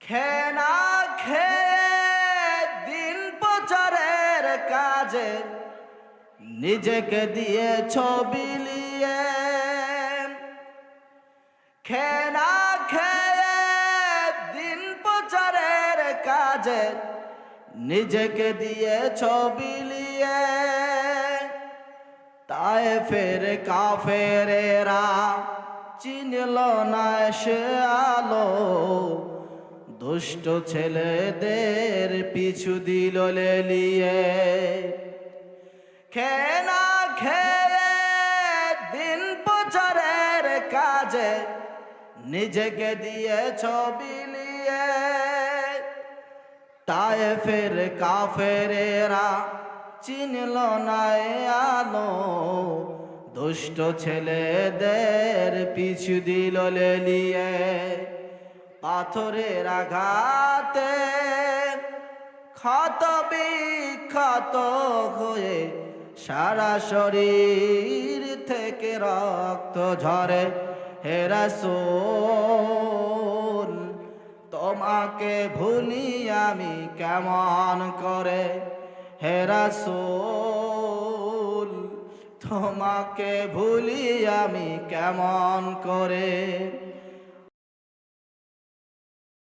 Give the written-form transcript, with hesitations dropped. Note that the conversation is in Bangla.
খেয়ে না খেয়ে দিন প্রচারের কাজে নিজেকে দিয়েছ বিলিয়ে। খেয়ে না খেয়ে দিন প্রচারের কাজে নিজেকে দিয়েছ বিলিয়ে। তায়েফের কাফেরেরা চিনল না সে আলো, দুষ্ট ছেলেদের পিছু দিল লেলিয়ে। খেয়ে না খেয়ে দিন প্রচারের কাজে নিজেকে দিয়েছ বিলিয়ে। তায়েফের কাফেরেরা চিনল না আলো, দুষ্ট ছেলেদের পিছু দিল লেলিয়ে। পাথরের আঘাতে ক্ষত বিক্ষত হয়ে সারা শরীর থেকে রক্ত ঝরে। হে রাসূল তোমাকে ভুলি আমি কেমন করে। হে রাসূল তোমাকে ভুলি আমি কেমন করে।